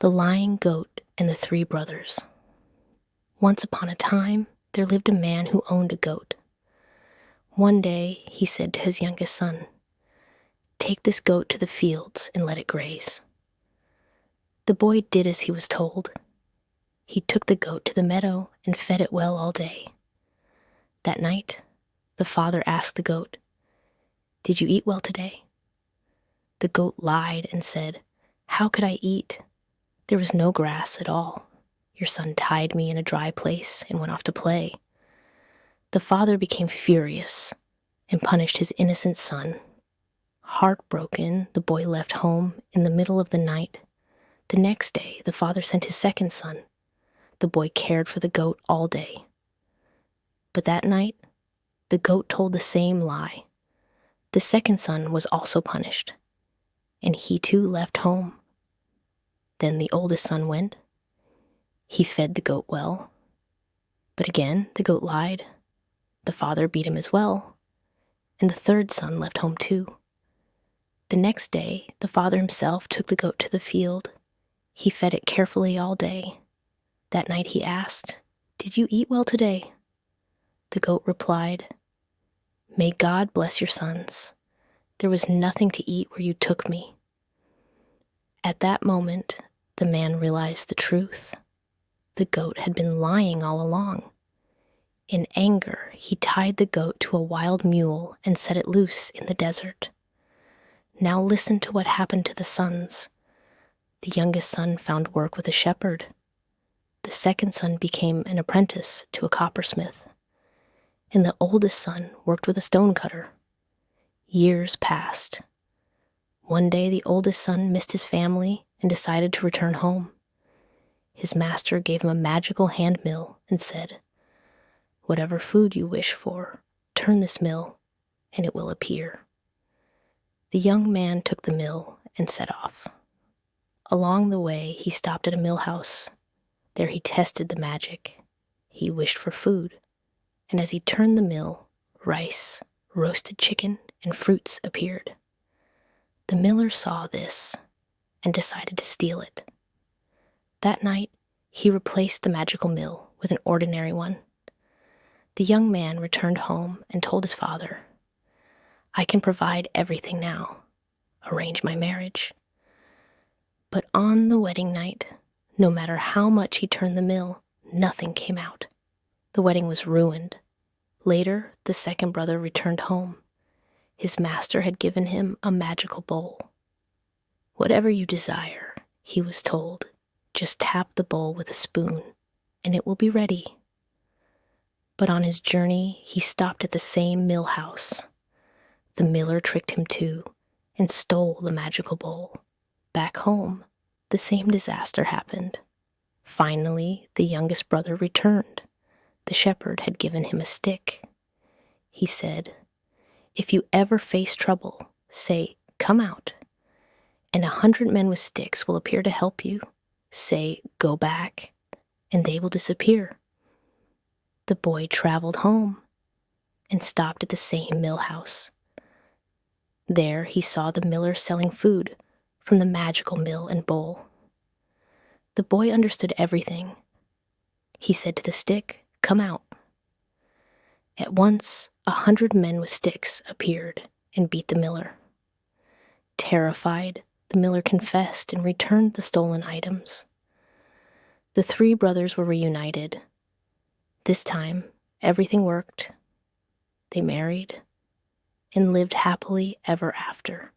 The Lying Goat and the Three Brothers. Once upon a time, there lived a man who owned a goat. One day, he said to his youngest son, "Take this goat to the fields and let it graze." The boy did as he was told. He took the goat to the meadow and fed it well all day. That night, the father asked the goat, "Did you eat well today?" The goat lied and said, "How could I eat? There was no grass at all. Your son tied me in a dry place and went off to play." The father became furious and punished his innocent son. Heartbroken, the boy left home in the middle of the night. The next day, the father sent his second son. The boy cared for the goat all day. But that night, the goat told the same lie. The second son was also punished, and he too left home. Then the oldest son went. He fed the goat well. But again, the goat lied. The father beat him as well, and the third son left home too. The next day, the father himself took the goat to the field. He fed it carefully all day. That night he asked, "Did you eat well today?" The goat replied, "May God bless your sons. There was nothing to eat where you took me." At that moment, the man realized the truth. The goat had been lying all along. In anger, he tied the goat to a wild mule and set it loose in the desert. Now listen to what happened to the sons. The youngest son found work with a shepherd. The second son became an apprentice to a coppersmith. And the oldest son worked with a stonecutter. Years passed. One day, the oldest son missed his family and decided to return home. His master gave him a magical hand mill and said, "Whatever food you wish for, turn this mill, and it will appear." The young man took the mill and set off. Along the way, he stopped at a mill house. There he tested the magic. He wished for food, and as he turned the mill, rice, roasted chicken, and fruits appeared. The miller saw this and decided to steal it. That night, he replaced the magical mill with an ordinary one. The young man returned home and told his father, "I can provide everything now. Arrange my marriage." But on the wedding night, no matter how much he turned the mill, nothing came out. The wedding was ruined. Later, the second brother returned home. His master had given him a magical bowl. "Whatever you desire," he was told, "just tap the bowl with a spoon, and it will be ready." But on his journey, he stopped at the same mill house. The miller tricked him too, and stole the magical bowl. Back home, the same disaster happened. Finally, the youngest brother returned. The shepherd had given him a stick. He said, "If you ever face trouble, say, 'Come out,' and 100 men with sticks will appear to help you. Say, 'Go back,' and they will disappear." The boy traveled home and stopped at the same mill house. There he saw the miller selling food from the magical mill and bowl. The boy understood everything. He said to the stick, "Come out." At once, 100 men with sticks appeared and beat the miller. Terrified, the miller confessed and returned the stolen items. The three brothers were reunited. This time, everything worked. They married and lived happily ever after.